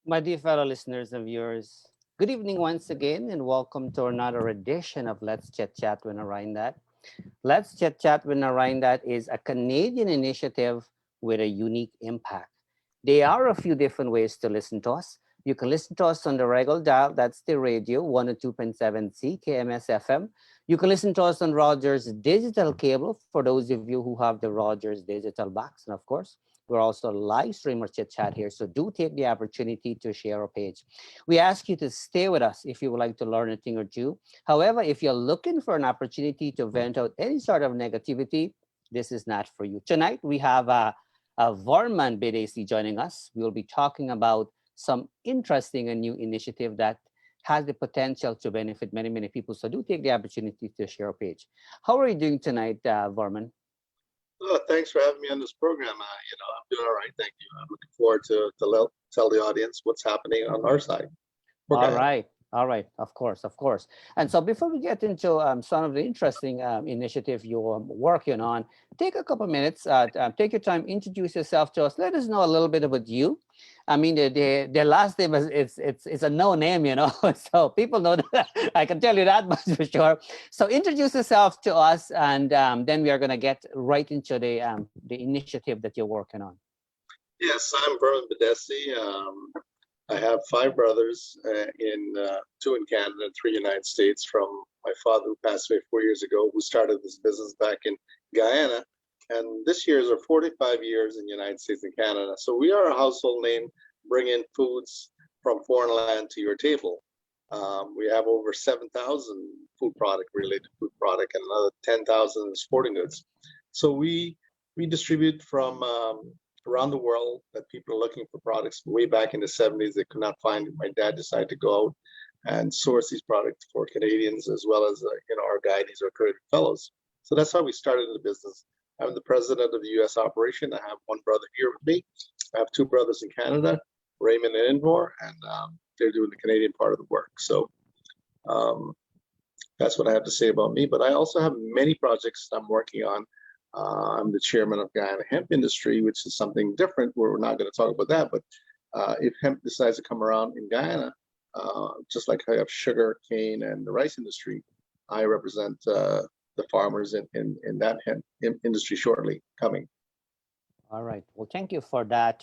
My dear fellow listeners and viewers, good evening once again, and welcome to another edition of Let's Chit Chat with Narine Dat. Let's Chit Chat with Narine Dat is a Canadian initiative with a unique impact. There are a few different ways to listen to us. You can listen to us on the regular dial, that's the radio, 102.7 CKMS FM. You can listen to us on Rogers Digital Cable for those of you who have the Rogers Digital box. And of course, we're also a live streamer chit chat here, so do take the opportunity to share our page. We ask you to stay with us if you would like to learn a thing or two. However, if you're looking for an opportunity to vent out any sort of negativity, this is not for you. Tonight, we have a Verman Bedessee joining us. We'll be talking about some interesting and new initiative that has the potential to benefit many, many people. So do take the opportunity to share a page. How are you doing tonight, Verman? Oh, thanks for having me on this program. I'm doing all right, thank you. I'm looking forward to tell the audience what's happening on our side for All Guyana. right. All right. Of course. Of course. And so before we get into some of the interesting initiative you're working on, take a couple minutes, take your time, introduce yourself to us. Let us know a little bit about you. I mean, the last name is it's a no name, so people know that. I can tell you that much for sure. So introduce yourself to us, and then we are going to get right into the initiative that you're working on. Yes, I'm Verman Bedessee. I have five brothers, in two in Canada and three United States. From my father, who passed away 4 years ago, who started this business back in Guyana, and this year is our 45 years in the United States and Canada. So we are a household name, bringing foods from foreign land to your table. We have over 7,000 related food product, and another 10,000 sporting goods. So we distribute from around the world that people are looking for products. Way back in the 70s, they could not find it. My dad decided to go out and source these products for Canadians as well as our guides, our accredited fellows. So that's how we started the business. I'm the president of the U.S. operation. I have one brother here with me. I have two brothers in Canada, Raymond and Inmore, and they're doing the Canadian part of the work. So um, that's what I have to say about me. But I also have many projects I'm working on. I'm the chairman of Guyana Hemp Industry, which is something different. We're not going to talk about that. But if hemp decides to come around in Guyana, just like I have sugar, cane, and the rice industry, I represent the farmers in that hemp industry shortly coming. All right. Well, thank you for that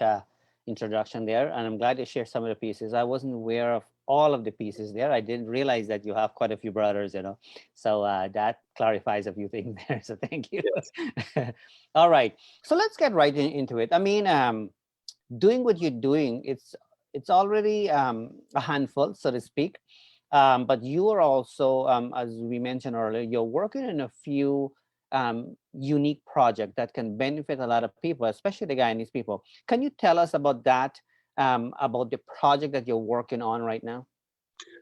introduction there. And I'm glad you shared some of the pieces. I wasn't aware of all of the pieces there. I didn't realize that you have quite a few brothers. So that clarifies a few things there. So thank you. Yes. All right. So let's get right into it. I mean, doing what you're doing, it's already a handful, so to speak. But you are also, as we mentioned earlier, you're working in a few unique project that can benefit a lot of people, especially the Guyanese people. Can you tell us about that, about the project that you're working on right now?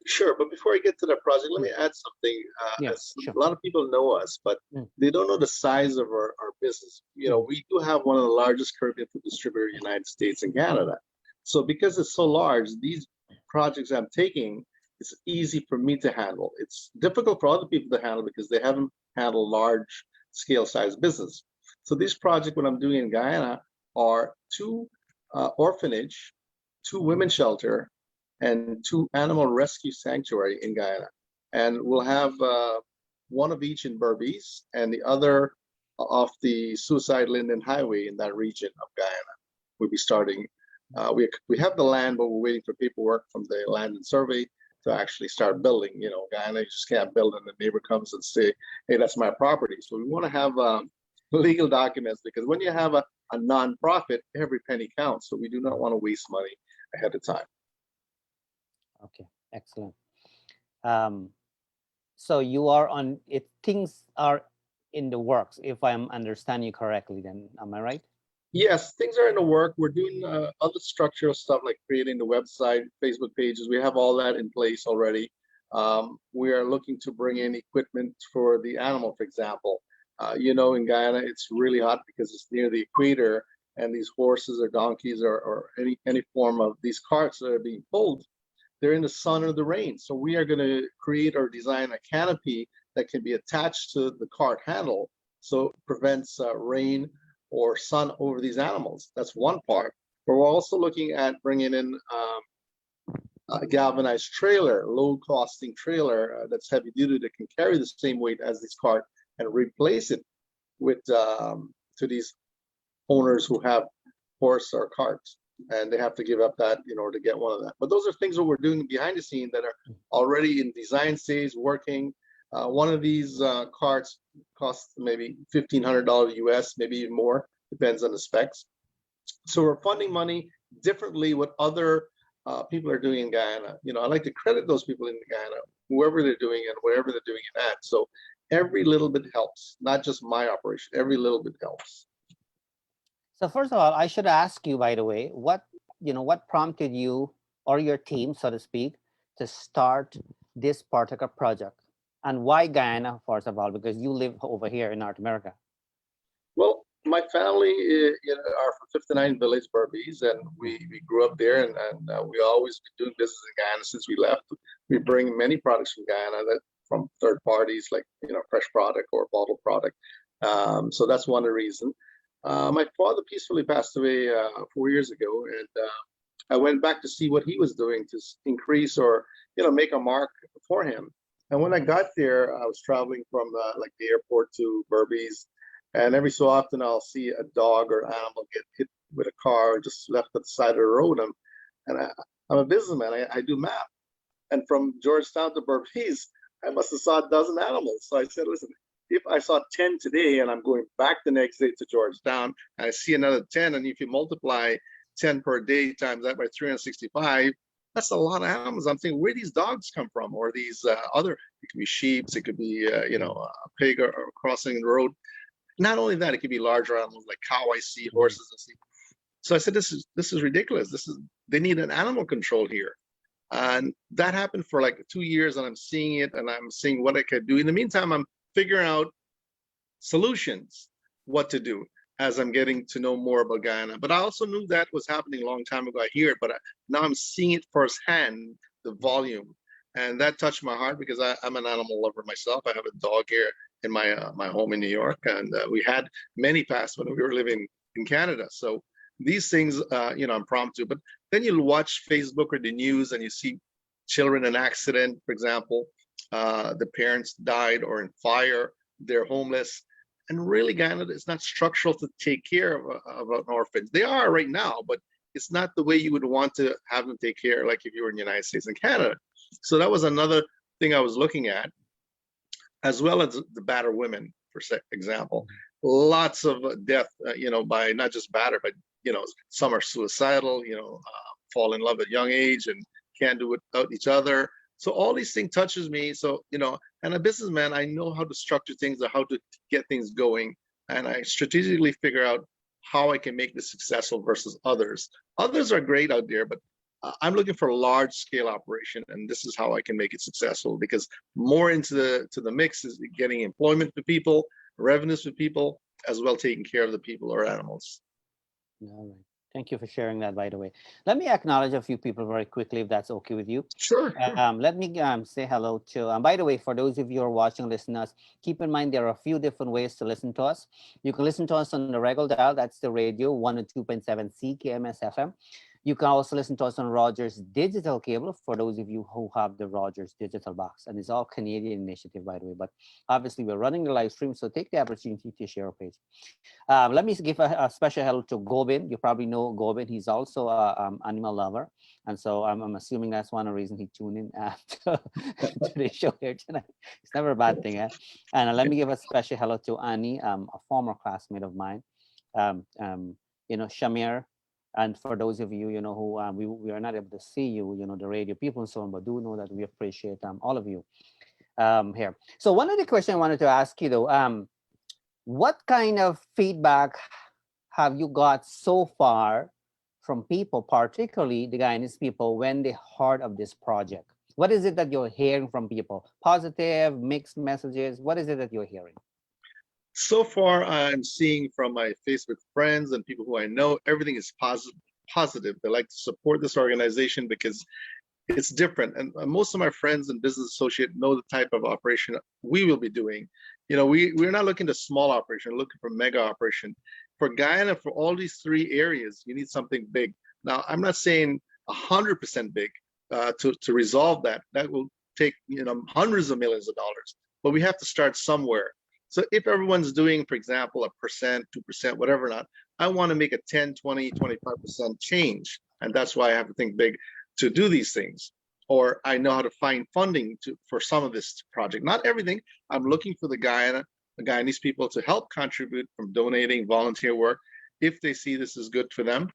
Sure, but before I get to that project, let Mm, me add something. yeah, As sure. a lot of people know us, but Mm, they don't know the size of our business. mm, We do have one of the largest Caribbean food distributor in the United States and Canada. So because it's so large, these projects I'm taking, it's easy for me to handle. It's difficult for other people to handle because they haven't handled large scale size business. So these projects, what I'm doing in Guyana, are two orphanage, two women shelter, and two animal rescue sanctuary in Guyana. And we'll have one of each in Berbice and the other off the Suicide Linden Highway in that region of Guyana. We'll be starting. We have the land, but we're waiting for paperwork from the land and survey to actually start building. Guyana, you just can't build and the neighbor comes and say, "Hey, that's my property." So we want to have legal documents because when you have a nonprofit, every penny counts. So we do not want to waste money ahead of time. okay, excellent. Um, so you are on it. Things are in the works, if I'm understanding you correctly. Then am I right? Yes, things are in the work. We're doing other structural stuff like creating the website, Facebook pages. We have all that in place already. We are looking to bring in equipment for the animal, for example. In Guyana, it's really hot because it's near the equator, and these horses or donkeys or any form of these carts that are being pulled, they're in the sun or the rain. So we are going to create or design a canopy that can be attached to the cart handle so it prevents rain or sun over these animals. That's one part. But we're also looking at bringing in a galvanized trailer, low costing trailer that's heavy duty that can carry the same weight as this cart and replace it with to these owners who have horse or carts, and they have to give up that in order to get one of that. But those are things that we're doing behind the scene that are already in design stage, working. One of these carts costs maybe $1,500 US, maybe even more, depends on the specs. So we're funding money differently what other people are doing in Guyana. I like to credit those people in Guyana, whoever they're doing and wherever they're doing it at. So every little bit helps, not just my operation. Every little bit helps. So first of all, I should ask you, by the way, what prompted you or your team, so to speak, to start this particular project, and why Guyana, first of all, because you live over here in North America. Well, my family are from 59 Village, Berbice, and we grew up there, and we always been doing business in Guyana since we left. We bring many products from Guyana that from third parties, like fresh product or bottled product. So that's one reason. My father peacefully passed away 4 years ago, and I went back to see what he was doing to increase or make a mark for him. And when I got there, I was traveling from like the airport to Berbice, and every so often I'll see a dog or animal get hit with a car just left at the side of the road. I'm a businessman. I do math, and from Georgetown to Berbice, I must have saw a dozen animals. So I said, listen, if I saw 10 today and I'm going back the next day to Georgetown and I see another 10, and if you multiply 10 per day times that by 365, that's a lot of animals. I'm thinking, where these dogs come from, or these other, it could be sheep, it could be, a pig or crossing the road. Not only that, it could be larger animals like cow I see, horses I see. So I said, this is ridiculous. They need an animal control here. And that happened for like 2 years, and I'm seeing it, and I'm seeing what I could do. In the meantime, I'm figuring out solutions, what to do, as I'm getting to know more about Guyana. But I also knew that was happening a long time ago. I hear it, but now I'm seeing it firsthand, the volume. And that touched my heart because I'm an animal lover myself. I have a dog here in my home in New York, and we had many past when we were living in Canada. So these things, I'm prompt to. But then you'll watch Facebook or the news, and you see children in accident, for example. The parents died or in fire, they're homeless. And really, Guyana is not structural to take care of an orphan. They are right now, but it's not the way you would want to have them take care, like if you were in the United States and Canada. So that was another thing I was looking at, as well as the battered women, for example. Lots of death, by not just battered, but, some are suicidal, fall in love at a young age and can't do it without each other. So all these things touches me. So, and a businessman, I know how to structure things or how to get things going. And I strategically figure out how I can make this successful versus others. Others are great out there, but I'm looking for a large scale operation, and this is how I can make it successful, because more into the mix is getting employment for people, revenues for people, as well taking care of the people or animals. All right. Thank you for sharing that, by the way. Let me acknowledge a few people very quickly, if that's okay with you. Sure. Let me say hello to, by the way, for those of you who are watching, listeners, keep in mind there are a few different ways to listen to us. You can listen to us on the regular dial, that's the radio, 102.7 CKMS FM. You can also listen to us on Rogers Digital Cable, for those of you who have the Rogers Digital Box. And it's all Canadian initiative, by the way. But obviously, we're running the live stream, so take the opportunity to share a page. Let me give a special hello to Gobin. You probably know Gobin. He's also an animal lover. And so I'm assuming that's one of the reasons he tuned in to the show here tonight. It's never a bad thing. And let me give a special hello to Annie, a former classmate of mine. Shamir. And for those of you, who we are not able to see you, the radio people and so on, but do know that we appreciate all of you here. So one of the questions I wanted to ask you, though, what kind of feedback have you got so far from people, particularly the Guyanese people, when they heard of this project? What is it that you're hearing from people? Positive, mixed messages? What is it that you're hearing? So far, I'm seeing from my Facebook friends and people who I know, everything is positive. They like to support this organization because it's different. And most of my friends and business associates know the type of operation we will be doing. We're not looking to small operation, we're looking for mega operation. For Guyana, for all these three areas, you need something big. Now, I'm not saying 100% big, to resolve that. That will take hundreds of millions of dollars, but we have to start somewhere. So if everyone's doing, for example, 1%, 2%, whatever not, I want to make a 10, 20, 25% change. And that's why I have to think big to do these things. Or I know how to find funding for some of this project. Not everything. I'm looking for the Guyanese people to help contribute from donating, volunteer work, if they see this is good for them.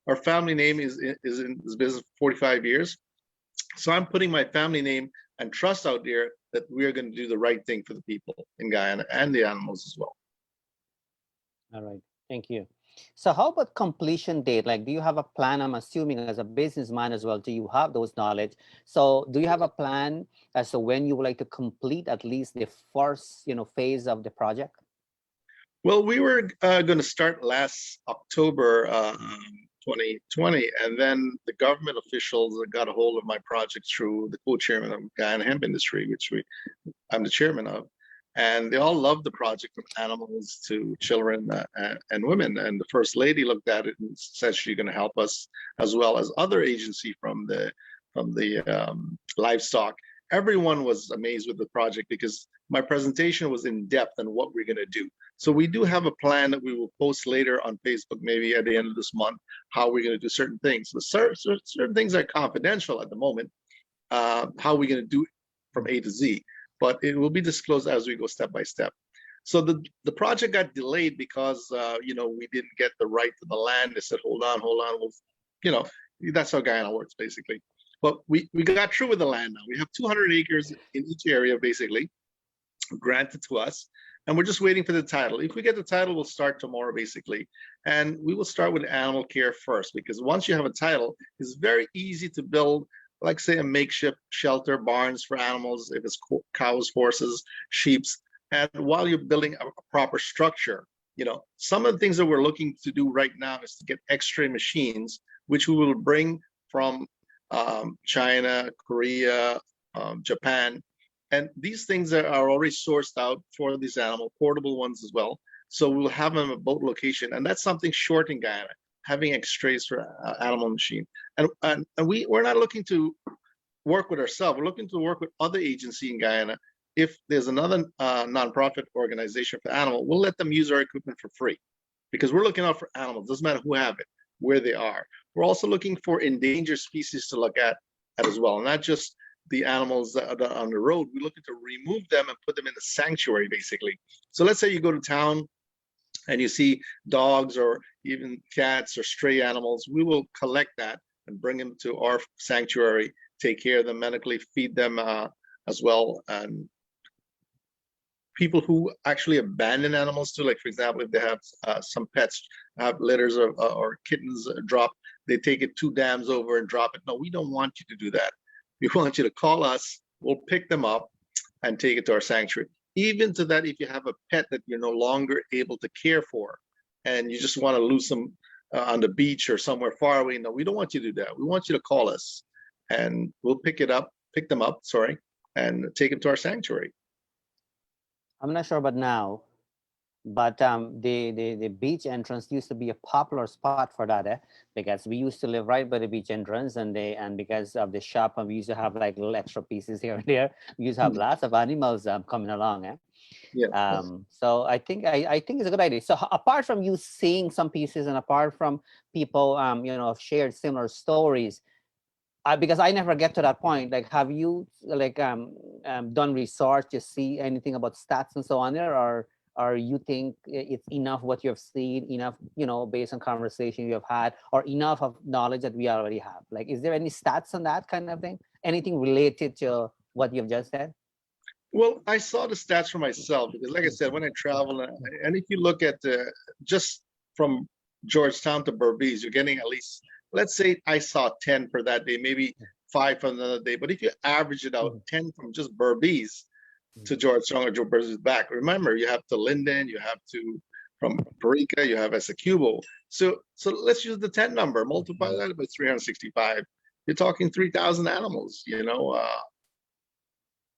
Our family name is in this business for 45 years. So I'm putting my family name and trust out there that we are going to do the right thing for the people in Guyana and the animals as well. All right, thank you. So how about completion date? Like, do you have a plan? I'm assuming as a businessman as well, do you have those knowledge? So do you have a plan as to when you would like to complete at least the first, phase of the project? Well, we were going to start last October 2020, and then the government officials got a hold of my project through the co-chairman of Guyana Hemp Industry, which I'm the chairman of, and they all loved the project, from animals to children and women. And the first lady looked at it and said she's going to help us, as well as other agency from the livestock. Everyone was amazed with the project because my presentation was in depth on what we're going to do. So we do have a plan that we will post later on Facebook, maybe at the end of this month, how we're going to do certain things. But certain things are confidential at the moment, how we're going to do it from A to Z. But it will be disclosed as we go step by step. So the project got delayed because we didn't get the right to the land. They said, hold on, well, that's how Guyana works basically. But we got through with the land now. We have 200 acres in each area basically granted to us, and we're just waiting for the title. If we get the title, we'll start tomorrow basically, and we will start with animal care first, because once you have a title, it's very easy to build, like say a makeshift shelter, barns for animals, if it's cows, horses, sheep. And while you're building a proper structure, some of the things that we're looking to do right now is to get X-ray machines, which we will bring from China, Korea, Japan. And these things are already sourced out for these animal, portable ones as well. So we'll have them at both location. And that's something short in Guyana, having X-rays for animal machine. And we're not looking to work with ourselves. We're looking to work with other agency in Guyana. If there's another nonprofit organization for animal, we'll let them use our equipment for free, because we're looking out for animals. Doesn't matter who have it, where they are. We're also looking for endangered species to look at as well, not just the animals that are on the road. We're looking to remove them and put them in a sanctuary, basically. So let's say you go to town and you see dogs or even cats or stray animals. We will collect that and bring them to our sanctuary, take care of them medically, feed them as well. And people who actually abandon animals too, like for example, if they have some pets have litters or kittens drop, they take it 2 dams over and drop it. No, we don't want you to do that. We want you to call us, we'll pick them up and take it to our sanctuary. Even to that, if you have a pet that you're no longer able to care for and you just want to lose them on the beach or somewhere far away, no, we don't want you to do that. We want you to call us and we'll pick them up, and take them to our sanctuary. I'm not sure about now, but the beach entrance used to be a popular spot for that, because we used to live right by the beach entrance, and because of the shop, and we used to have like little extra pieces here and there. We used to have lots of animals coming along. Yeah. So I think it's a good idea. So apart from you seeing some pieces, and apart from people have shared similar stories, because I never get to that point. Like, have you done research to see anything about stats and so on there, or you think it's enough what you have seen, enough based on conversation you have had, or enough of knowledge that we already have? Like, is there any stats on that kind of thing? Anything related to what you've just said? Well, I saw the stats for myself because, like I said, when I travel, and if you look at just from Georgetown to Berbice, you're getting at least, let's say I saw 10 for that day, maybe 5 for another day. But if you average it out, 10 from just Berbice to Georgetown or Berbice back. Remember, you have to Linden, you have to from Parika, you have Essequibo. So let's use the 10 number, multiply that by 365. You're talking 3,000 animals,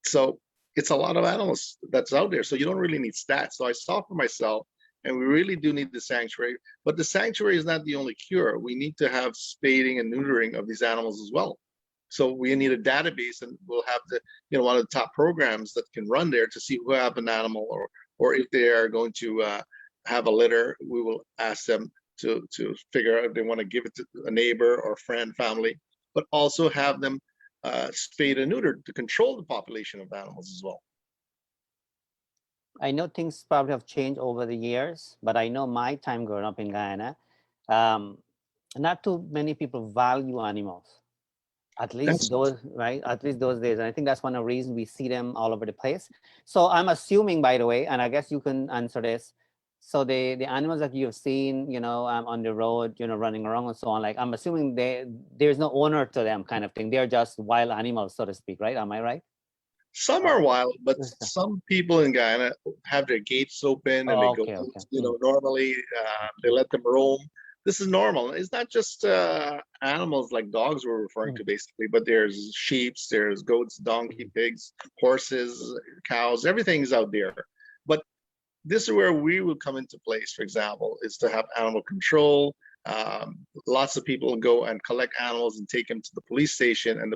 So it's a lot of animals that's out there. So you don't really need stats. So I saw for myself, and we really do need the sanctuary. But the sanctuary is not the only cure. We need to have spading and neutering of these animals as well. So we need a database, and we'll have one of the top programs that can run there to see who have an animal, or if they are going to have a litter, we will ask them to figure out if they want to give it to a neighbor or friend, family, but also have them spayed and neutered to control the population of animals as well. I know things probably have changed over the years, but I know my time growing up in Guyana, not too many people value animals. At least That's those, right? At least those days. And I think that's one of the reasons we see them all over the place. So I'm assuming, by the way, and I guess you can answer this. So the animals that you've seen, on the road, running around and so on, like I'm assuming there's no owner to them, kind of thing. They're just wild animals, so to speak, right? Am I right? some are wild, but some people in Guyana have their gates open and they Oh, go, okay, okay. normally they let them roam. This is normal. It's not just animals like dogs we're referring to, basically, but there's sheep, there's goats, donkey, pigs, horses, cows, everything's out there. But this is where we will come into place, for example, is to have animal control. Lots of people go and collect animals and take them to the police station. And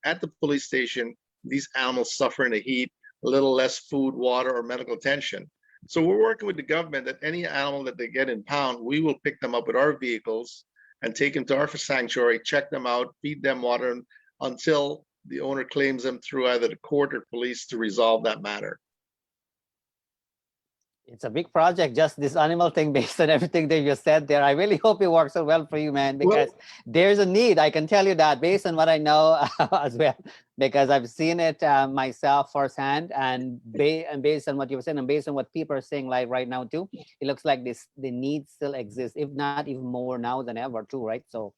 at the police station, these animals suffer in the heat, a little less food, water, or medical attention. So we're working with the government that any animal that they get in pound, we will pick them up with our vehicles and take them to our sanctuary, check them out, feed them water until the owner claims them through either the court or police to resolve that matter. It's a big project, just this animal thing, based on everything that you said there. I really hope it works out well for you, man, because there's a need. I can tell you that based on what I know as well, because I've seen it myself firsthand, and based on what you were saying, and based on what people are saying like right now too, it looks like the need still exists, if not even more now than ever too, right? So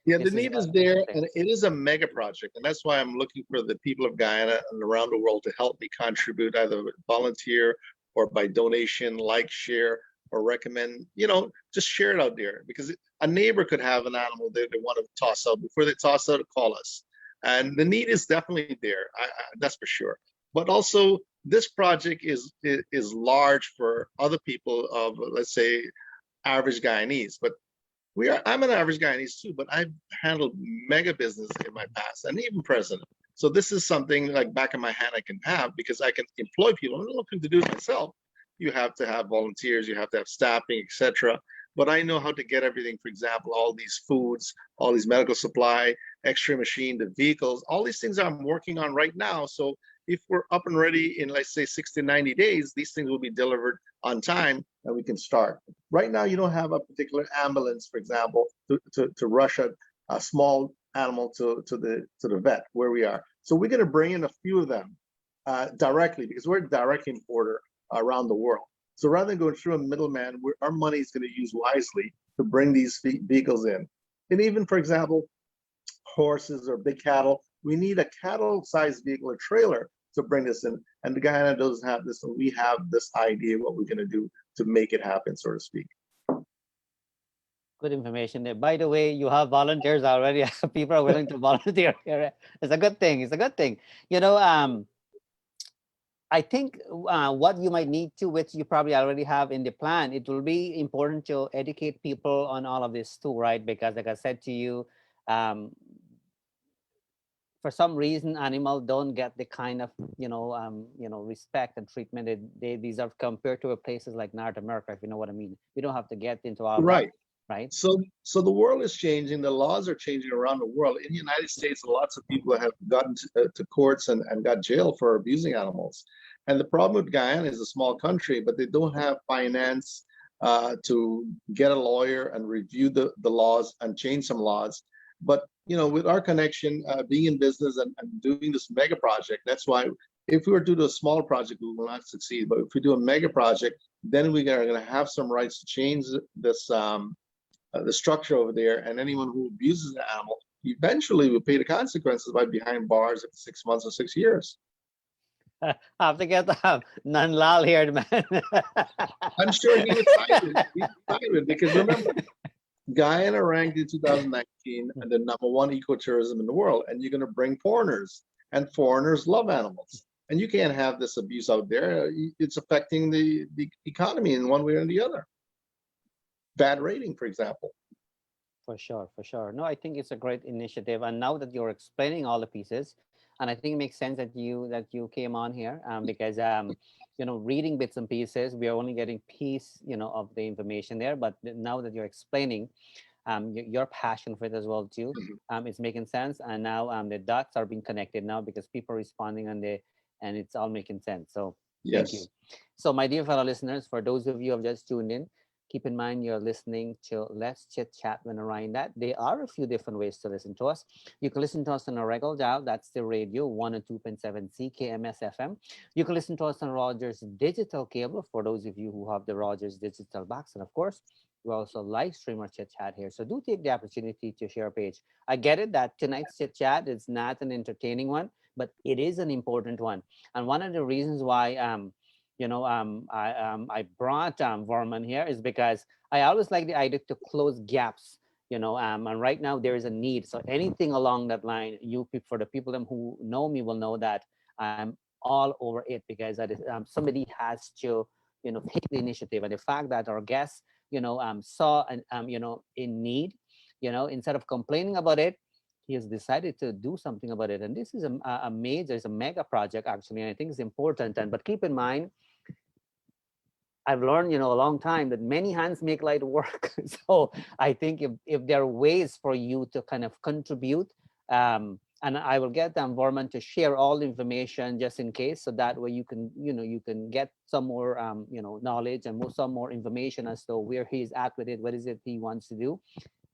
yeah, the need is there, and it is a mega project, and that's why I'm looking for the people of Guyana and around the world to help me contribute, either volunteer or by donation, like, share, or recommend, just share it out there, because a neighbor could have an animal they want to toss out. Before they toss out, call us. And the need is definitely there, that's for sure. But also, this project is large for other people of, let's say, average Guyanese. But I'm an average Guyanese too, but I've handled mega business in my past, and even president. So this is something like back in my hand I can have, because I can employ people. I'm not looking to do it myself. You have to have volunteers, you have to have staffing, etc. But I know how to get everything. For example, all these foods, all these medical supply, X-ray machine, the vehicles, all these things I'm working on right now. So if we're up and ready in, let's say, 60, 90 days, these things will be delivered on time and we can start. Right now, you don't have a particular ambulance, for example, to rush a small animal to the vet where we are. So we're going to bring in a few of them directly, because we're a direct importer around the world. So rather than going through a middleman, our money is going to use wisely to bring these vehicles in. And even, for example, horses or big cattle, we need a cattle-sized vehicle, a trailer, to bring this in. And the Guyana doesn't have this, and we have this idea what we're going to do to make it happen, so to speak. Good information there. By the way, you have volunteers already. People are willing to volunteer here. It's a good thing. It's a good thing. I think what you might need to, which you probably already have in the plan, it will be important to educate people on all of this too, right? Because like I said to you, for some reason, animals don't get the kind of respect and treatment they deserve compared to places like North America, if you know what I mean. We don't have to get into all right. That, right? So the world is changing. The laws are changing around the world. In the United States, lots of people have gotten to courts and got jailed for abusing animals. And the problem with Guyana is a small country, but they don't have finance to get a lawyer and review the laws and change some laws. But with our connection, being in business and doing this mega project, that's why if we were to do a small project, we will not succeed. But if we do a mega project, then we are going to have some rights to change this the structure over there. And anyone who abuses the animal eventually will pay the consequences by behind bars at 6 months or 6 years. I have to get Nanlal here, man. I'm sure he would sign it, because remember, Guyana ranked in 2019 and the #1 ecotourism in the world, and you're going to bring foreigners, and foreigners love animals, and you can't have this abuse out there. It's affecting the economy in one way or the other. Bad rating, for example. For sure, for sure. No, I think it's a great initiative. And now that you're explaining all the pieces, and I think it makes sense that you came on here, because reading bits and pieces, we are only getting piece of the information there. But now that you're explaining, your passion for it as well too, Mhm. it's making sense. And now the dots are being connected now because people are responding and it's all making sense. So thank you. Yes. So my dear fellow listeners, for those of you who have just tuned in, keep in mind you're listening to Let's Chit Chat when around that. There are a few different ways to listen to us. You can listen to us on a regular dial, that's the radio 102.7 CKMS FM. You can listen to us on Rogers digital cable for those of you who have the Rogers digital box. And of course, we also live stream our chit chat here. So do take the opportunity to share a page. I get it that tonight's chit chat is not an entertaining one, but it is an important one. And one of the reasons why I brought Verman here is because I always like the idea to close gaps. And right now there is a need. So anything along that line, for the people who know me will know that I'm all over it because that is, somebody has to take the initiative. And the fact that our guests saw an in need, instead of complaining about it, he has decided to do something about it. And this is a major, it's a mega project actually, and I think it's important. And but keep in mind, I've learned, a long time that many hands make light work. So I think if there are ways for you to kind of contribute, and I will get Verman to share all the information just in case, so that way you can get some more, knowledge and some more information as to where he's at with it, what is it he wants to do,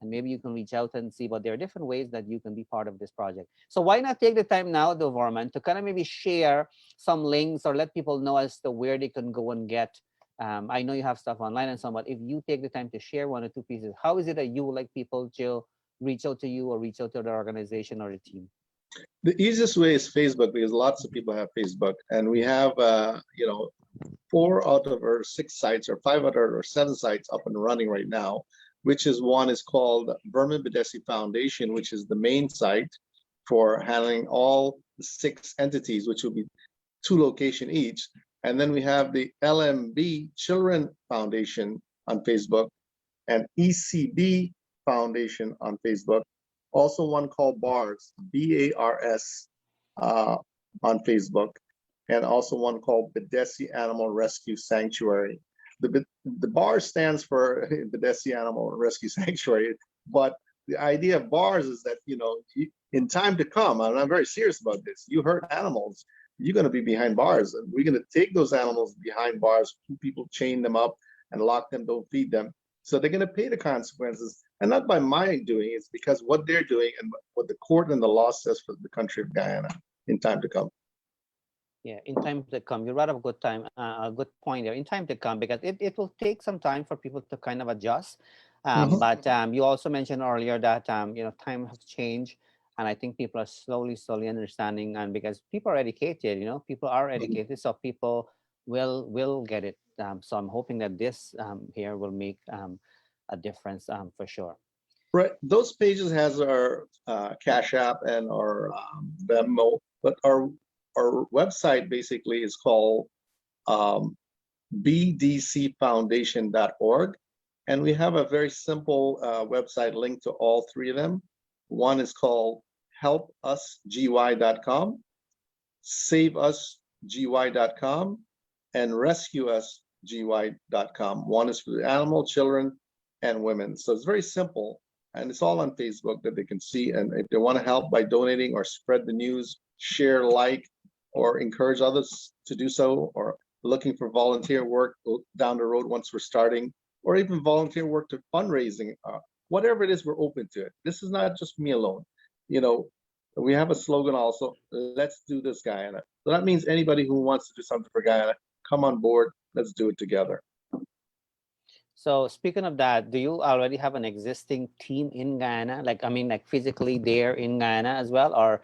and maybe you can reach out and see. But there are different ways that you can be part of this project. So why not take the time now, though, Verman, to kind of maybe share some links or let people know as to where they can go and get. I know you have stuff online and so on, but if you take the time to share one or two pieces, how is it that you would like people to reach out to you or reach out to the organization or the team? The easiest way is Facebook because lots of people have Facebook, and we have four out of our six sites, or five out of our seven sites up and running right now, which is one is called Verman Bedessee Foundation, which is the main site for handling all the six entities, which will be two location each. And then we have the LMB Children Foundation on Facebook and ECB Foundation on Facebook. Also one called BARS, BARS, on Facebook, and also one called Bedessee Animal Rescue Sanctuary. The BAR stands for Bedessee Animal Rescue Sanctuary, but the idea of BARS is that, in time to come, and I'm very serious about this, you hurt animals, you're going to be behind bars, and we're going to take those animals behind bars. People chain them up and lock them, don't feed them. So they're going to pay the consequences, and not by my doing, it's because what they're doing and what the court and the law says for the country of Guyana in time to come. Yeah, in time to come. You brought up a good point there. In time to come, because it will take some time for people to kind of adjust. But you also mentioned earlier that time has changed, and I think people are slowly understanding. And because people are educated, people are educated, so people will get it. So I'm hoping that this here will make a difference for sure. Right, those pages has our Cash App and our Venmo, but our website basically is called bdcfoundation.org, and we have a very simple website link to all three of them. One is called helpusgy.com, saveusgy.com, and rescueusgy.com. One is for the animal, children, and women. So it's very simple, and it's all on Facebook that they can see. And if they want to help by donating or spread the news, share, like, or encourage others to do so, or looking for volunteer work down the road once we're starting, or even volunteer work to fundraising, whatever it is, we're open to it. This is not just me alone. We have a slogan also, let's do this, Guyana. So that means anybody who wants to do something for Guyana, come on board, let's do it together. So speaking of that, do you already have an existing team in Guyana? Like physically there in Guyana as well, or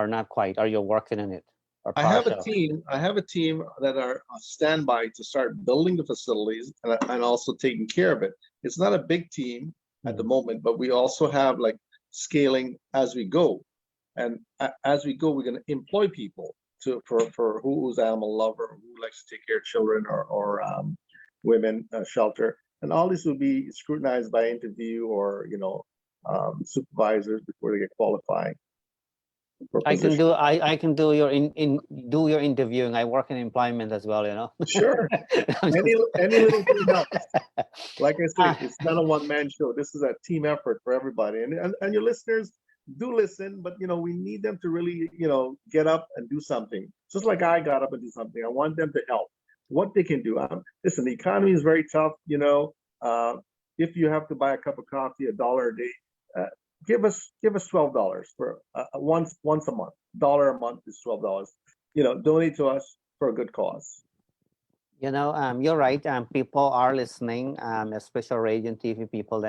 not quite? Are you working on it or I have a partial? team that are on standby to start building the facilities and also taking care of it. It's not a big team at the moment, but we also have like scaling as we go. And as we go, we're going to employ people for who's animal lover, who likes to take care of children or women shelter. And all this will be scrutinized by interview or, supervisors before they get qualified for position. I can do in do your interviewing. I work in employment as well, you know. Sure. I'm Any just- any little thing helps. Like I say, Ah, it's not a one-man show. This is a team effort for everybody. And your listeners do listen, but we need them to really, get up and do something. Just like I got up and do something. I want them to help. What they can do. Listen, the economy is very tough, if you have to buy a cup of coffee, $1 a day, uh, give us $12 for once a month. Dollar a month is $12. Donate to us for a good cause. you're right. People are listening, especially radio and TV people.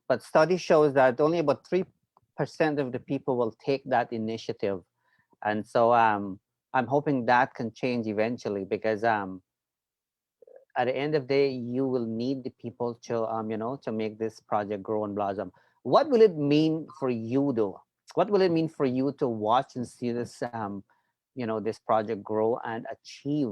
But study shows that only about 3% of the people will take that initiative, and so I'm hoping that can change eventually because at the end of the day, you will need the people to to make this project grow and blossom. What will it mean for you though? What will it mean for you to watch and see this this project grow and achieve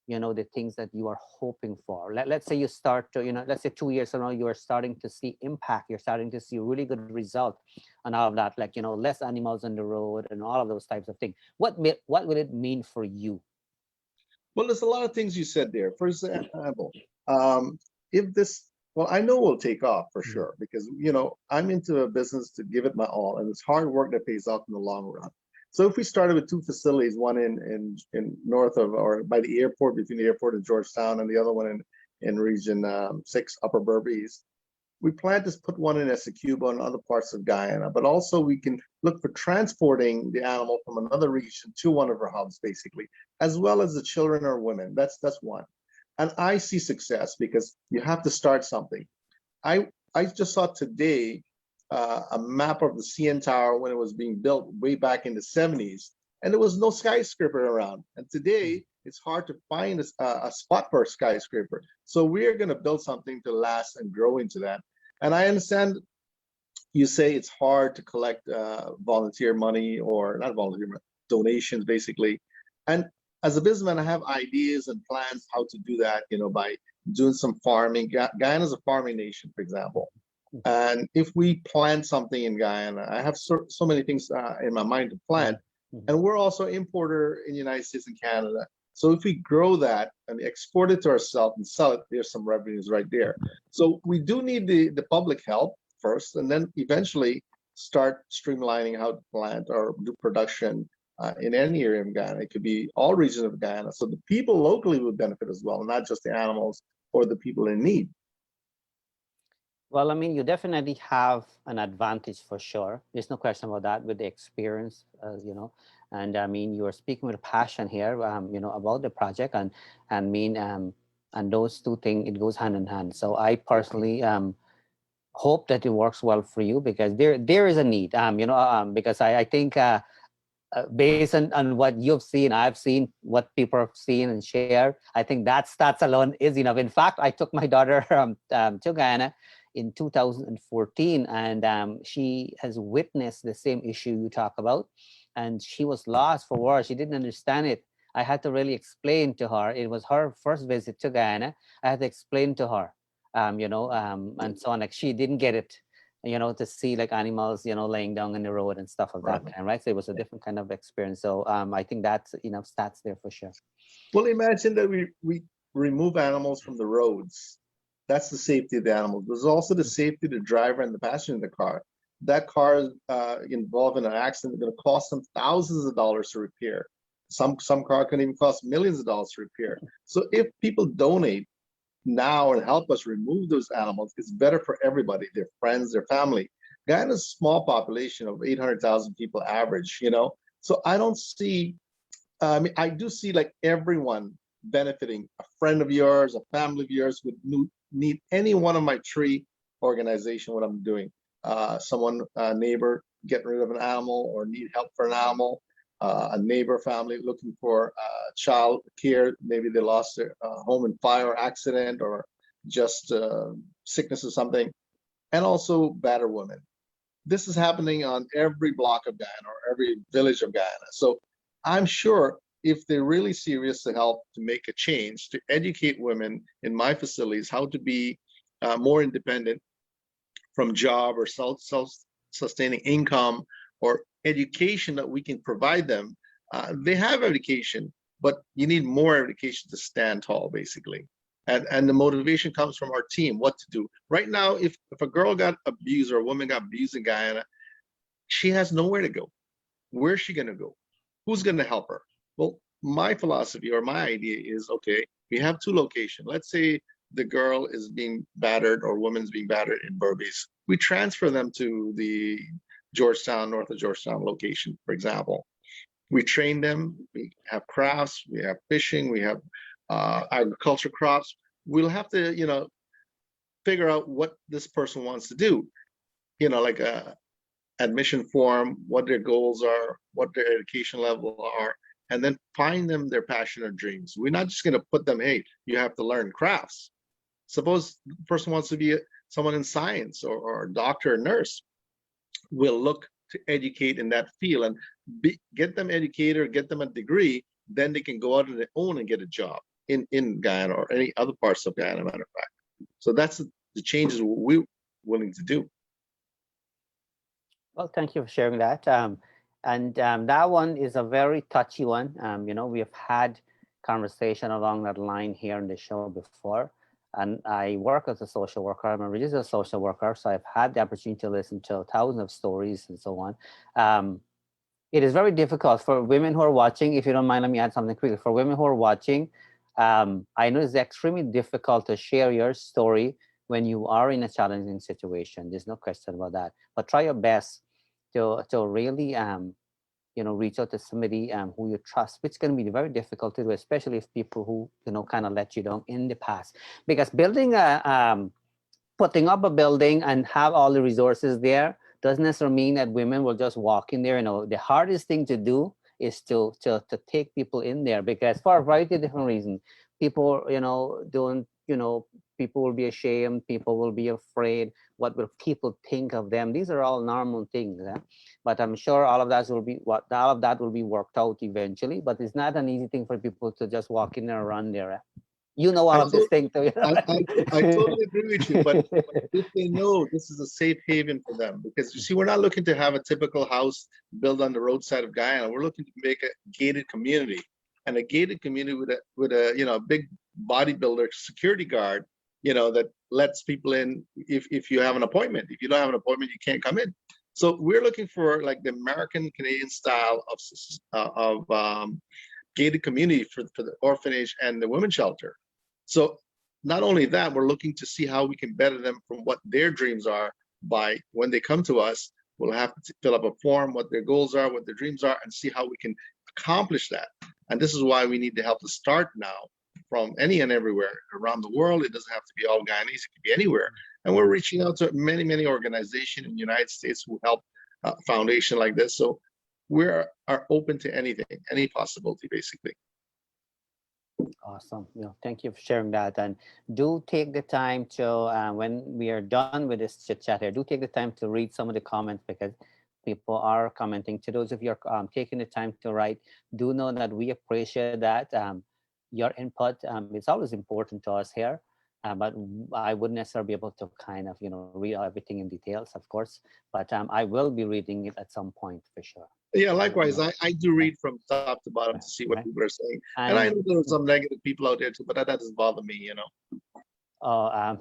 the things that you are hoping for? Let's say you start to let's say 2 years from now you are starting to see impact, you're starting to see really good result and all of that, like less animals on the road and all of those types of things. What will it mean for you? Well, there's a lot of things you said there. For example, if this, well, I know will take off for Mhm. sure because I'm into a business to give it my all, and it's hard work that pays off in the long run. So if we started with two facilities, one in north of or by the airport, between the airport and Georgetown, and the other one in Region 6, Upper Berbice, we plan to put one in Essecubo and other parts of Guyana, but also we can look for transporting the animal from another region to one of our hubs, basically, as well as the children or women. That's one. And I see success because you have to start something. I just saw today a map of the CN Tower when it was being built way back in the 70s, and there was no skyscraper around. And today it's hard to find a spot for a skyscraper. So we're going to build something to last and grow into that. And I understand you say it's hard to collect volunteer money or not volunteer money, donations, basically. And as a businessman, I have ideas and plans how to do that, by doing some farming. Guyana is a farming nation, for example. And if we plant something in Guyana, I have so many things in my mind to plant. Mhm. And we're also importer in the United States and Canada. So if we grow that and export it to ourselves and sell it, there's some revenues right there. So we do need the public help first, and then eventually start streamlining how to plant or do production in any area of Guyana. It could be all regions of Guyana. So the people locally would benefit as well, not just the animals or the people in need. Well, I mean, you definitely have an advantage for sure. There's no question about that with the experience, And I mean, you are speaking with passion here, about the project, and mean, and those two things it goes hand in hand. So I personally hope that it works well for you because there is a need, because I think. Based on what you've seen, I've seen what people have seen and shared. I think that's alone is enough. In fact, I took my daughter to Guyana in 2014, and she has witnessed the same issue you talk about, and she was lost for words. She didn't understand it. I had to really explain to her. It was her first visit to Guyana. I had to explain to her, and so on. Like she didn't get it, to see like animals, laying down in the road and stuff of Right. that kind, right? So it was a different kind of experience. So I think that's enough stats there for sure. Well, imagine that we remove animals from the roads. That's the safety of the animals. There's also the safety of the driver and the passenger in the car. That car is involved in an accident is going to cost them thousands of dollars to repair. Some car can even cost millions of dollars to repair. So if people donate now and help us remove those animals, it's better for everybody, their friends, their family. Guyana's a small population of 800,000 people average, So I don't see I mean, I do see like everyone benefiting. A friend of yours, a family of yours would need any one of my three organization. What I'm doing, someone, a neighbor getting rid of an animal or need help for an animal, a neighbor family looking for child care. Maybe they lost their home in fire or accident or just sickness or something, and also battered women. This is happening on every block of Guyana or every village of Guyana. So I'm sure if they're really serious to help to make a change, to educate women in my facilities how to be more independent from job or self-sustaining income or education that we can provide them. They have education, but you need more education to stand tall, basically. And the motivation comes from our team, what to do. Right now, if a girl got abused or a woman got abused in Guyana, she has nowhere to go. Where's she going to go? Who's going to help her? Well, my philosophy or my idea is, okay, we have two locations. Let's say the girl is being battered or woman's being battered in Berbice. We transfer them to the Georgetown, north of Georgetown location, for example. We train them. We have crafts. We have fishing. We have agriculture crops. We'll have to, figure out what this person wants to do. Like a admission form, what their goals are, what their education level are, and then find them their passion or dreams. We're not just going to put them, hey, you have to learn crafts. Suppose the person wants to be someone in science or a doctor or nurse. We'll look to educate in that field and get them educated or get them a degree. Then they can go out on their own and get a job in Guyana or any other parts of Guyana, matter of fact. So that's the changes we're willing to do. Well, thank you for sharing that. And that one is a very touchy one. We have had conversation along that line here in the show before. And I work as a social worker. I'm a registered social worker, so I've had the opportunity to listen to thousands of stories and so on. It is very difficult for women who are watching. If you don't mind, let me add something quickly. For women who are watching, I know it's extremely difficult to share your story when you are in a challenging situation. There's no question about that. But try your best to really reach out to somebody who you trust, which can be very difficult to do, especially if people who kind of let you down in the past. Because putting up a building and have all the resources there doesn't necessarily mean that women will just walk in there. The hardest thing to do is to take people in there, because for a variety of different reasons, people don't people will be ashamed, people will be afraid, what will people think of them? These are all normal things, but I'm sure all of that will be worked out eventually. But it's not an easy thing for people to just walk in there and run there. All I of this thing too. I totally agree with you, but if they know this is a safe haven for them, because you see, we're not looking to have a typical house built on the roadside of Guyana. We're looking to make a gated community, and a gated community with a big bodybuilder security guard, that lets people in if you have an appointment. If you don't have an appointment, you can't come in. So we're looking for like the American Canadian style of gated community for the orphanage and the women's shelter. So not only that, we're looking to see how we can better them from what their dreams are by when they come to us. We'll have to fill up a form, what their goals are, what their dreams are, and see how we can accomplish that. And this is why we need to help to start now from any and everywhere around the world. It doesn't have to be all Guyanese, it can be anywhere. And we're reaching out to many, many organizations in the United States who help a foundation like this. So we are open to anything, any possibility, basically. Awesome. Thank you for sharing that. And do take the time to, when we are done with this chit chat here, do take the time to read some of the comments, because people are commenting. To those of you who are taking the time to write, do know that we appreciate that. Your input is always important to us here. But I wouldn't necessarily be able to kind of, read everything in details, of course. But I will be reading it at some point for sure. Yeah, likewise. I do read from top to bottom to see what people are saying. And I know there are some negative people out there too, but that doesn't bother me, Oh,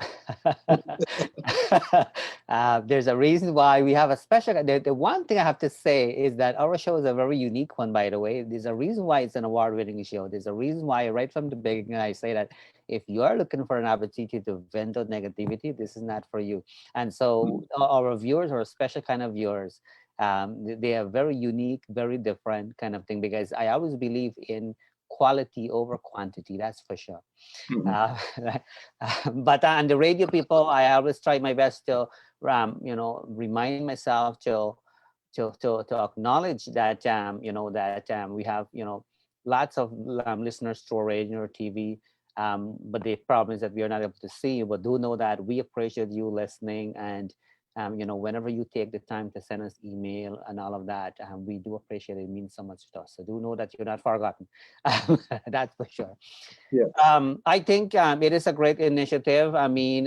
there's a reason why we have a special. The one thing I have to say is that our show is a very unique one, by the way. There's a reason why it's an award-winning show. There's a reason why right from the beginning I say that if you are looking for an opportunity to vent out negativity, this is not for you. And so our viewers are a special kind of viewers. They are very unique, very different kind of thing, because I always believe in quality over quantity, that's for sure. But on the radio people, I always try my best to remind myself to acknowledge that we have lots of listeners to our radio or TV, but the problem is that we are not able to see you. But do know that we appreciate you listening, and whenever you take the time to send us email and all of that, we do appreciate it. It means so much to us. So do know that you're not forgotten. That's for sure. Yeah. I think it is a great initiative. I mean,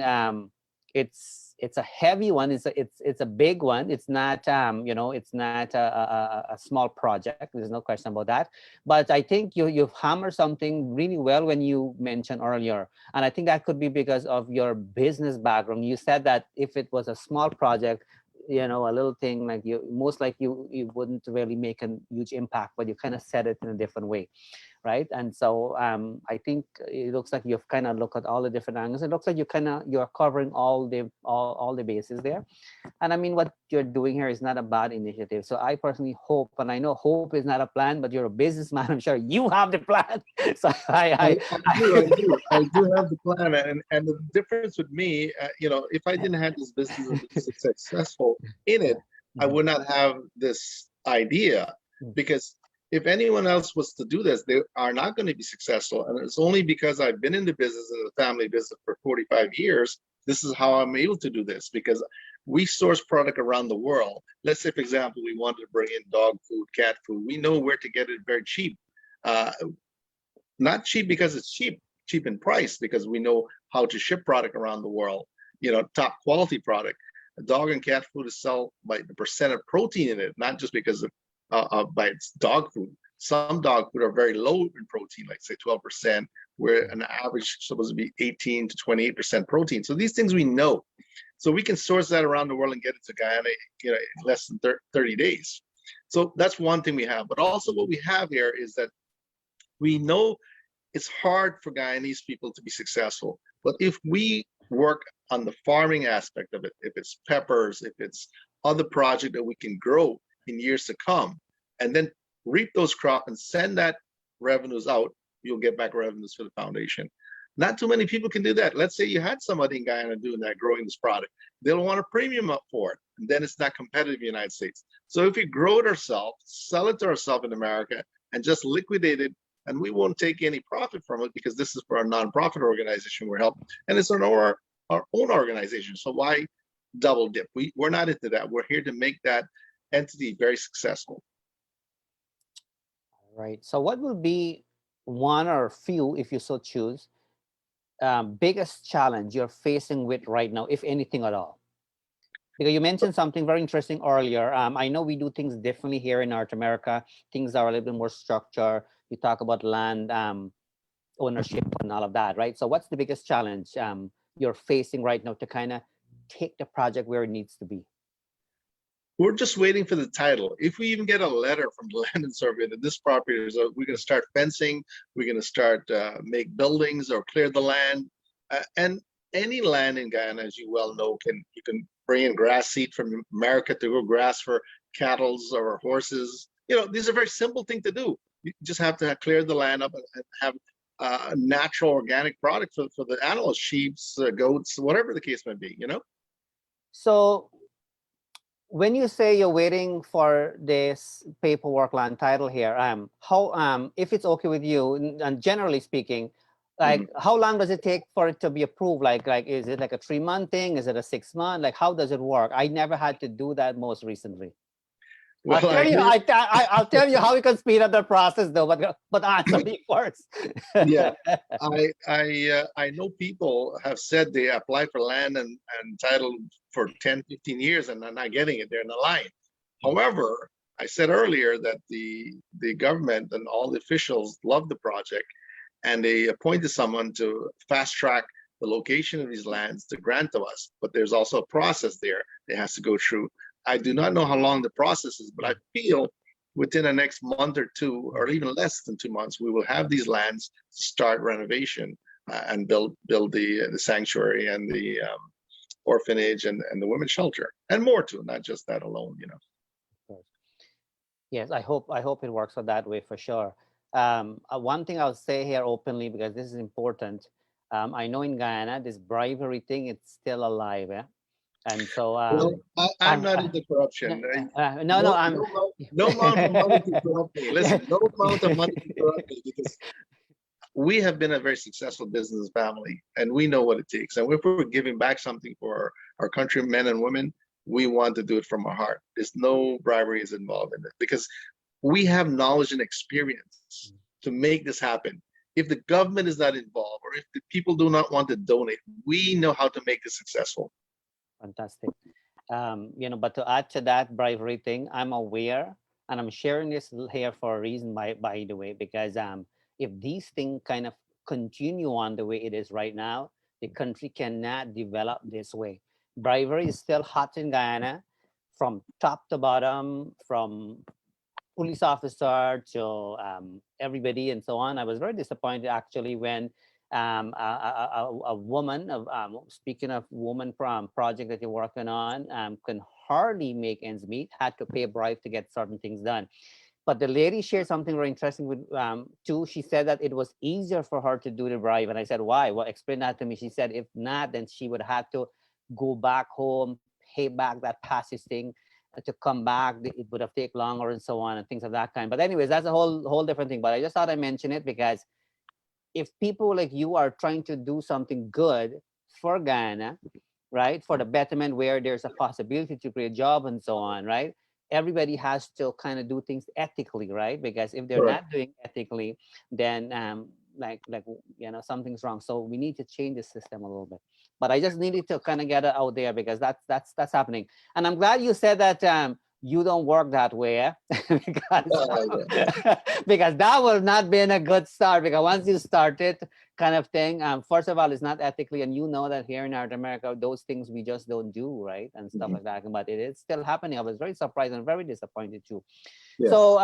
it's a heavy one. It's a big one. It's not it's not a small project. There's no question about that. But I think you've hammered something really well when you mentioned earlier, and I think that could be because of your business background. You said that if it was a small project, a little thing like you most like you wouldn't really make a huge impact, but you kind of said it in a different way, right? And so I think it looks like you've kind of looked at all the different angles. It looks like you're covering all the bases there. And I mean, what you're doing here is not a bad initiative. So I personally hope, and I know hope is not a plan, but you're a businessman. I'm sure you have the plan. So I do have the plan, and the difference with me, if I didn't have this business and be successful in it, I would not have this idea, because if anyone else was to do this, they are not going to be successful. And it's only because I've been in the business, in the family business for 45 years, this is how I'm able to do this, because we source product around the world. Let's say, for example, we wanted to bring in dog food, cat food. We know where to get it very cheap. Not cheap because it's cheap in price, because we know how to ship product around the world, top quality product. Dog and cat food is sold by the percent of protein in it, not just because of by its dog food. Some dog food are very low in protein, like say 12%, where an average is supposed to be 18 to 28% protein. So these things we know. So we can source that around the world and get it to Guyana, in less than 30 days. So that's one thing we have. But also what we have here is that we know it's hard for Guyanese people to be successful. But if we work on the farming aspect of it, if it's peppers, if it's other project that we can grow in years to come, and then reap those crops and send that revenues out, you'll get back revenues for the foundation. Not too many people can do that. Let's say you had somebody in Guyana doing that, growing this product. They'll want a premium up for it, and then it's not competitive in the United States. So if we grow it ourselves, sell it to ourselves in America, and just liquidate it, and we won't take any profit from it, because this is for a nonprofit organization we're helping, and it's our own organization. So why double dip? We're not into that. We're here to make that entity very successful. Right. So what will be one or few, if you so choose, biggest challenge you're facing with right now, if anything at all? Because you mentioned something very interesting earlier. I know we do things differently here in North America. Things are a little bit more structured. You talk about land ownership and all of that, right? So what's the biggest challenge you're facing right now to kind of take the project where it needs to be? We're just waiting for the title. If we even get a letter from the land and survey that this property is, we're going to start fencing, we're going to start make buildings or clear the land. And any land in Guyana, as you well know, you can bring in grass seed from America to grow grass for cattle or horses. These are very simple things to do. You just have to clear the land up and have a natural organic product for the animals, sheep, goats, whatever the case may be, So when you say you're waiting for this paperwork land title here, how if it's okay with you, and generally speaking, like how long does it take for it to be approved? Like is it like a 3-month thing? Is it a 6-month? Like how does it work? I never had to do that most recently. Well, I'll tell you how you can speed up the process though, but answer me first. Yeah, I know people have said they apply for land and title for 10, 15 years and they're not getting it. They're in the line. However, I said earlier that the government and all the officials love the project, and they appointed someone to fast track the location of these lands to grant to us. But there's also a process there that has to go through. I do not know how long the process is, but I feel within the next month or two, or even less than 2 months, we will have these lands to start renovation and build the sanctuary and the orphanage and the women's shelter, and more too, not just that alone, Yes, I hope it works out that way for sure. One thing I'll say here openly, because this is important. I know in Guyana, this bribery thing, it's still alive. Yeah? And so I'm not into corruption. No, I'm no amount of money to corrupt me. Listen, no amount of money to corrupt me, because we have been a very successful business family, and we know what it takes. And if we're giving back something for our countrymen and women, we want to do it from our heart. There's no bribery is involved in it, because we have knowledge and experience to make this happen. if the government is not involved or if the people do not want to donate, we know how to make this successful. Fantastic. But to add to that bravery thing, I'm aware, and I'm sharing this here for a reason, by the way, because if these things kind of continue on the way it is right now, the country cannot develop this way. Bravery is still hot in Guyana, from top to bottom, from police officer to everybody and so on. I was very disappointed actually when a woman of speaking of woman from project that you're working on can hardly make ends meet, had to pay a bribe to get certain things done. But the lady shared something very interesting with too. She said that it was easier for her to do the bribe, and I said, "Why? Well, explain that to me." She said, "If not, then she would have to go back home, pay back that passage thing, to come back. It would have taken longer and so on and things of that kind." But anyways, that's a whole different thing. But I just thought I mention it because if people like you are trying to do something good for Guyana, right, for the betterment where there's a possibility to create job and so on, right? Everybody has to kind of do things ethically, right? Because if they're Correct. not doing ethically, then something's wrong. So we need to change the system a little bit. But I just needed to kind of get it out there because that's happening. And I'm glad you said that you don't work that way, eh? because Yeah. because that will not be a good start. Because once you start it, kind of thing, first of all, it's not ethically, and you know that here in North America, those things we just don't do, right, and stuff Mhm. like that. But it is still happening. I was very surprised and very disappointed too. Yes. So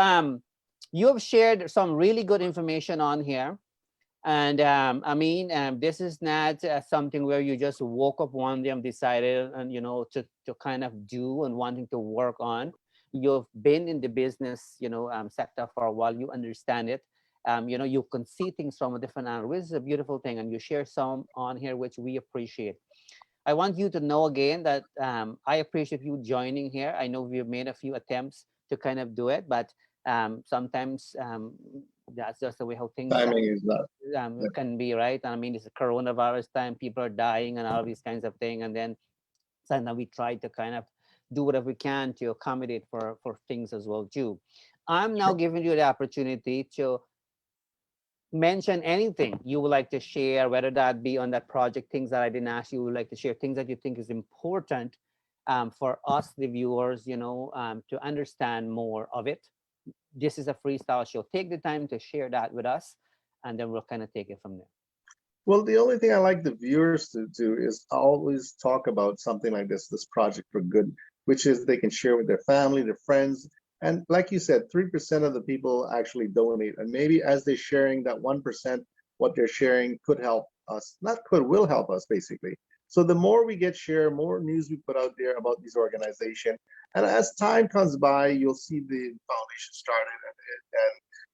you have shared some really good information on here. And this is not something where you just woke up one day and decided, and to kind of do and wanting to work on. You've been in the business, sector for a while. You understand it. You can see things from a different angle, which is a beautiful thing. And you share some on here, which we appreciate. I want you to know again that I appreciate you joining here. I know we've made a few attempts to kind of do it, but sometimes that's just the way how things Timing is not. Yeah. can be, right? I mean, it's a coronavirus time, people are dying and all these kinds of things, and then sometimes we try to kind of do whatever we can to accommodate for things as well too. I'm now Sure. giving you the opportunity to mention anything you would like to share, whether that be on that project, things that I didn't ask you would like to share, things that you think is important for us, the viewers, to understand more of it. This is a freestyle show. Take the time to share that with us, and then we'll kind of take it from there. Well, the only thing I like the viewers to do is always talk about something like this project for good, which is they can share with their family, their friends. And like you said, 3% of the people actually donate. And maybe as they're sharing that 1%, what they're sharing could help us, not could, will help us basically. So the more we get share, more news we put out there about these organizations. And as time comes by, you'll see the foundation started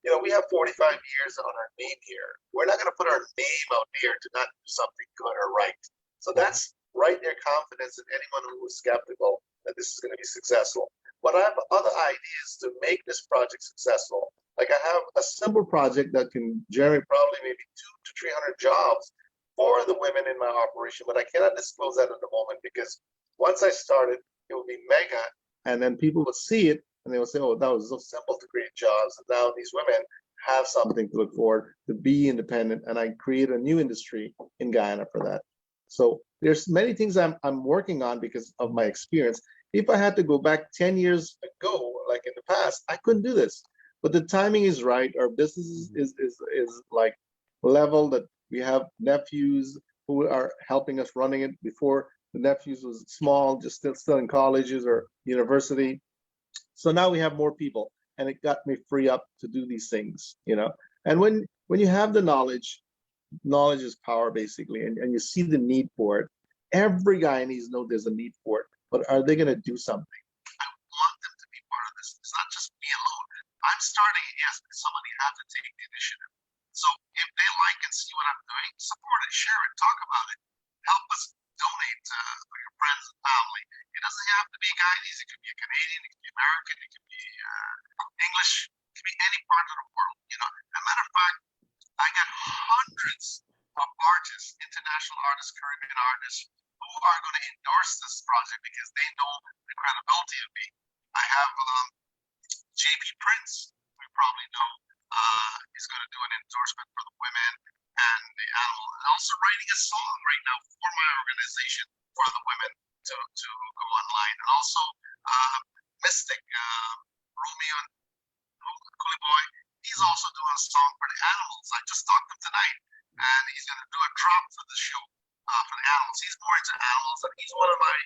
and we have 45 years on our name here. We're not going to put our name out here to not do something good or right. So that's right there confidence in anyone who was skeptical that this is going to be successful. But I have other ideas to make this project successful. Like I have a simple project that can generate probably maybe 200 to 300 jobs for the women in my operation, but I cannot disclose that at the moment because once I started, it will be mega, and then people will see it and they will say, "Oh, that was so simple to create jobs." And now these women have something to look forward to be independent, and I create a new industry in Guyana for that. So there's many things I'm working on because of my experience. If I had to go back 10 years ago, like in the past, I couldn't do this. But the timing is right. Our business is like level that we have nephews who are helping us running it. Before the nephews was small, just still in colleges or university. So now we have more people, and it got me free up to do these things. And when you have the knowledge is power basically, and you see the need for it. Every Guyanese know there's a need for it, but are they going to do something? I want them to be part of this. It's not just me alone. I'm starting it, yes, but somebody has to take the initiative. So if they like and see what I'm doing, support it, share it, talk about it, help us donate to your friends and family. It doesn't have to be Guyanese. It could be a Canadian, it could be American, it could be English, it could be any part of the world. As a matter of fact, I got hundreds of artists, international artists, Caribbean artists, who are going to endorse this project because they know the credibility of me. I have JP Prince, we probably know, is he's going to do an endorsement for the women and the animal, and also writing a song right now for my organization for the women to go online, and also Mystic Romeo and Coolie Boy, he's also doing a song for the animals. I just talked to him tonight, and he's going to do a drop for the show for the animals. He's more into animals, and he's one of my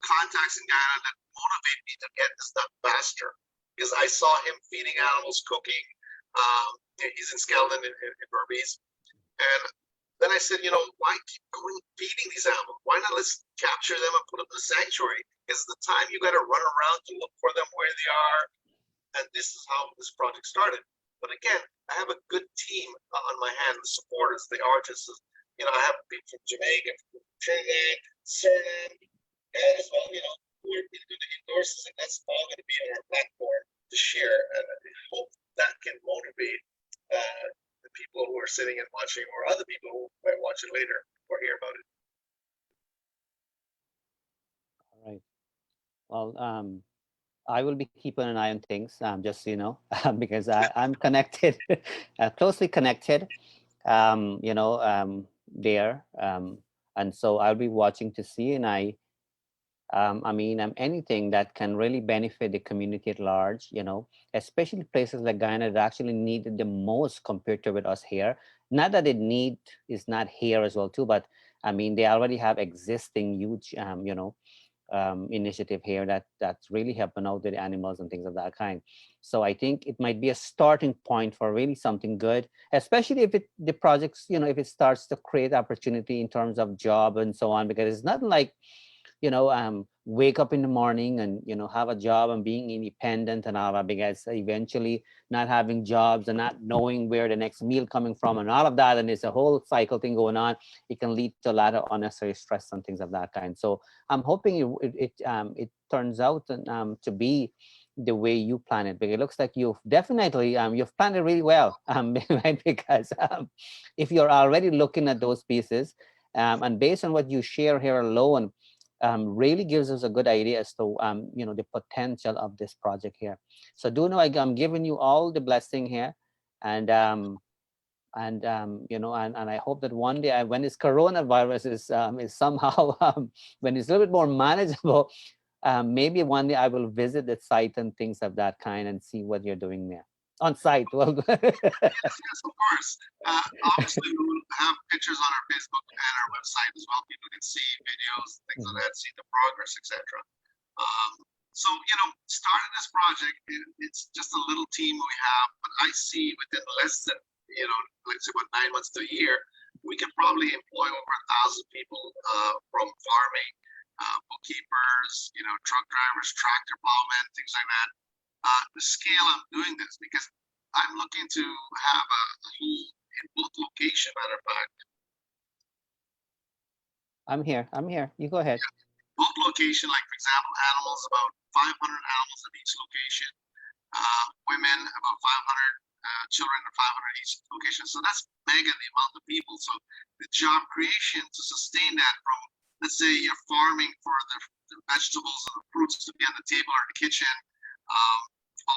contacts in Guyana that motivate me to get this done faster, because I saw him feeding animals, cooking. He's in Skeldon in Burmese, and then I said, why keep going feeding these animals? Why not let's capture them and put them in the sanctuary? Because the time you got to run around to look for them where they are, and this is how this project started. But again, I have a good team on my hand, the supporters, the artists. I have people from Jamaica, from Trinidad, Suriname, and as well, who are going to do the endorses, and that's all going to be on our platform to share. And I hope that can motivate the people who are sitting and watching, or other people who might watch it later or hear about it. All right. Well, I will be keeping an eye on things, just so you know, because I'm connected, closely connected, there. And so I'll be watching to see, and anything that can really benefit the community at large, especially places like Guyana that actually need it the most compared to with us here. Not that the need is not here as well too, but they already have existing huge, initiative here that's really helping out the animals and things of that kind. So I think it might be a starting point for really something good, especially if the projects, if it starts to create opportunity in terms of job and so on, because it's not like wake up in the morning and have a job and being independent and all that, because eventually not having jobs and not knowing where the next meal coming from and all of that, and it's a whole cycle thing going on. It can lead to a lot of unnecessary stress and things of that kind. So I'm hoping it turns out to be the way you plan it, because it looks like you've definitely you've planned it really well, right? Because if you're already looking at those pieces, and based on what you share here alone, really gives us a good idea as to the potential of this project here. So do know I'm giving you all the blessing here, and I hope that one day, when this coronavirus is somehow when it's a little bit more manageable, maybe one day I will visit the site and things of that kind and see what you're doing there on site. Well, yes, of course. Obviously, we will have pictures on our Facebook and our website as well. People can see videos, things like that, see the progress, etc. So, starting this project, it's just a little team we have, but I see within less than, let's say about 9 months to a year, we can probably employ over 1,000 people from farming, bookkeepers, truck drivers, tractor plowmen, things like that. The scale I'm doing this, because I'm looking to have a whole in both location, matter of fact. I'm here. You go ahead. Yeah. Both location, like for example, animals, about 500 animals at each location. Women, about 500. Children, 500 each location. So that's mega, the amount of people. So the job creation to sustain that from, let's say, you're farming for the vegetables and the fruits to be on the table or the kitchen.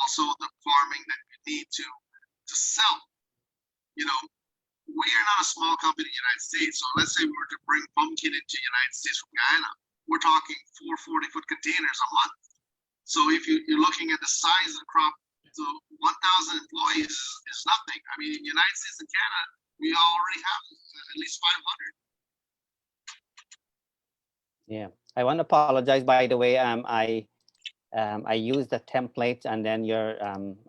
Also the farming that you need to sell. We are not a small company in the United States. So let's say we were to bring pumpkin into the United States from Guyana, we're talking 4 40-foot containers a month. So if you're looking at the size of the crop, so 1,000 employees is nothing. In the United States and Canada, we already have at least 500. Yeah, I want to apologize, by the way. I used the template, and then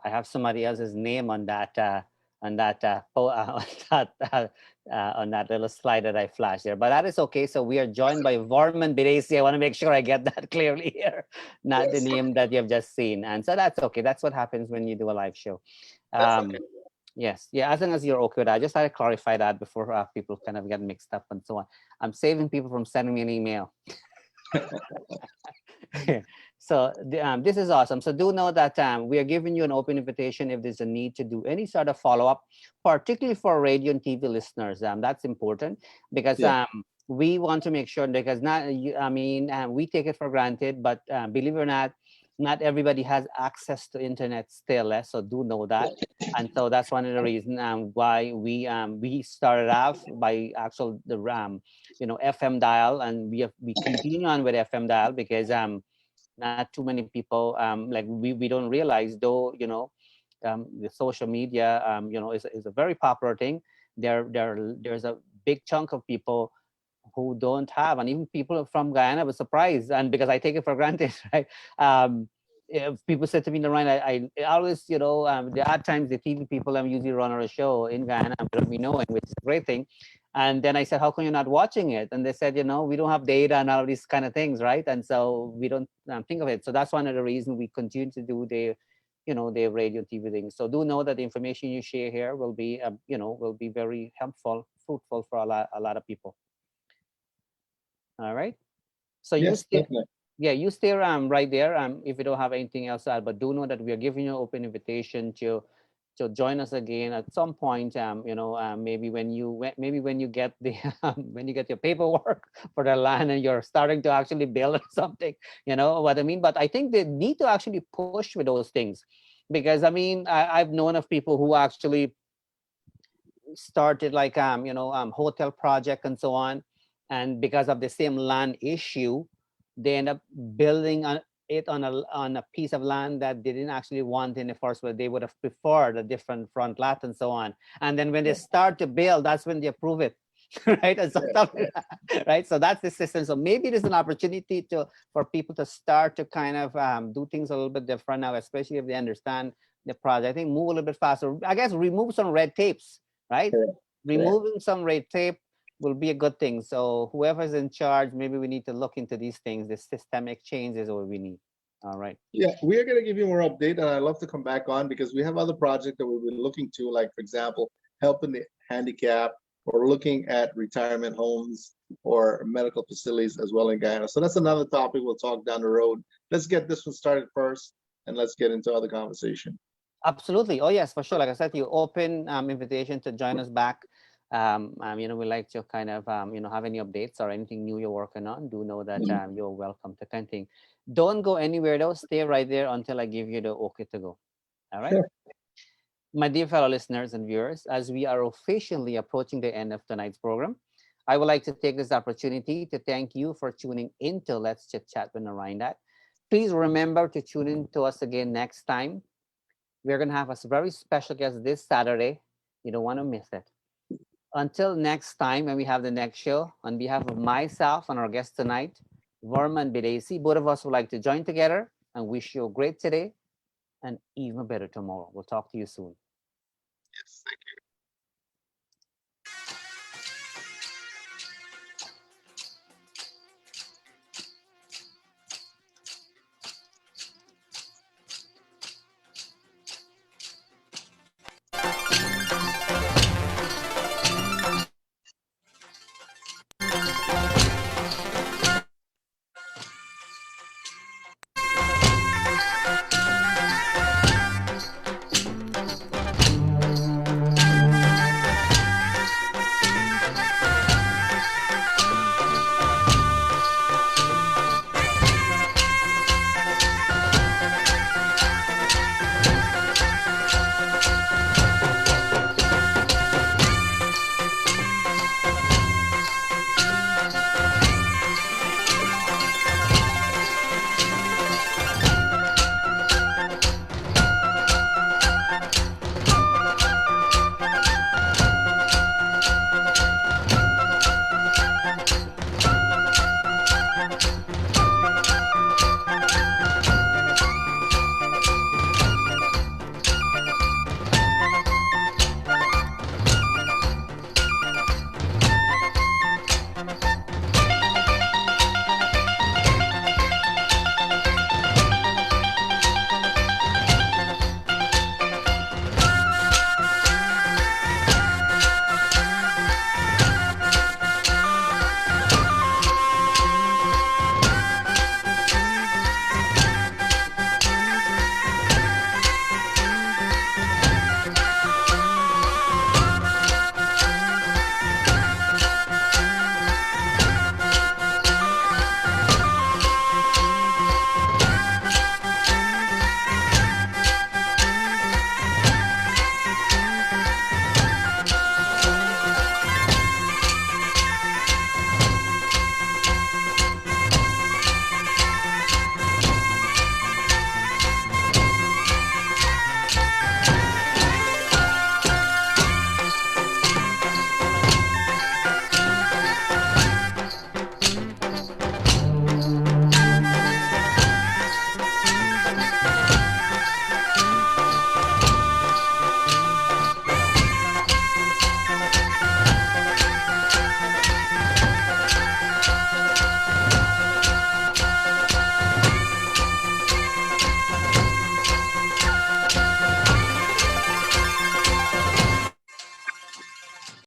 I have somebody else's name on that on that little slide that I flashed there. But that is okay. So we are joined by Verman, Bedessee. I want to make sure I get that clearly here, not the name that you've just seen. And so that's okay. That's what happens when you do a live show. Okay. Yes, yeah. As long as you're okay with that, I just had to clarify that before people kind of get mixed up and so on. I'm saving people from sending me an email. So this is awesome. So do know that we are giving you an open invitation if there's a need to do any sort of follow-up, particularly for radio and TV listeners. That's important because we want to make sure, because we take it for granted, but believe it or not, not everybody has access to internet still, so do know that. And so that's one of the reasons why we started off by actual the FM dial, and we continue on with FM dial because not too many people like we don't realize, though, the social media is a very popular thing. There's a big chunk of people who don't have, and even people from Guyana were surprised, and because I take it for granted, right? If people said to me, Ryan, I always, there are times the TV people usually run a show in Guyana without me knowing, which is a great thing. And then I said, how come you're not watching it? And they said, we don't have data and all of these kind of things, right? And so we don't think of it. So that's one of the reasons we continue to do the radio TV things. So do know that the information you share here will be, will be very helpful, fruitful for a lot of people. All right. So you Yes, stay, definitely. yeah, you stay right there. If you don't have anything else to add, but do know that we are giving you an open invitation to join us again at some point. Maybe maybe when you get the when you get your paperwork for the land and you're starting to actually build something. You know what I mean? But I think they need to actually push with those things, because I mean I've known of people who actually started like hotel project and so on, and because of the same land issue, they end up building on it on a piece of land that they didn't actually want in the first place. They would have preferred a different front lot and so on, and then when they Yeah, start to build, that's when they approve it. Right, and so yeah, stuff like that, right? So that's the system. So maybe there's an opportunity for people to start to kind of do things a little bit different now, especially if they understand the project. I think move a little bit faster, I guess, remove some red tapes, right? correct, correct. Removing some red tape will be a good thing. So whoever's in charge, maybe we need to look into these things. The systemic change is what we need. All right. Yeah, we are going to give you more update, and I'd love to come back on because we have other projects that we'll be looking to, like for example, helping the handicap, or looking at retirement homes or medical facilities as well in Guyana. So that's another topic we'll talk down the road. Let's get this one started first, and let's get into other conversation. Absolutely. Oh yes, for sure. Like I said, you open invitation to join us back. We like to kind of have any updates or anything new you're working on. Do know that Mhm. you're welcome to continue. Don't go anywhere though. Stay right there until I give you the okay to go. All right. Sure. My dear fellow listeners and viewers, as we are officially approaching the end of tonight's program, I would like to take this opportunity to thank you for tuning in to Let's Chit Chat with Narine Dat. Please remember to tune in to us again next time. We're going to have a very special guest this Saturday. You don't want to miss it. Until next time, when we have the next show, on behalf of myself and our guest tonight, Verman and Bedessee, both of us would like to join together and wish you a great today and even better tomorrow. We'll talk to you soon.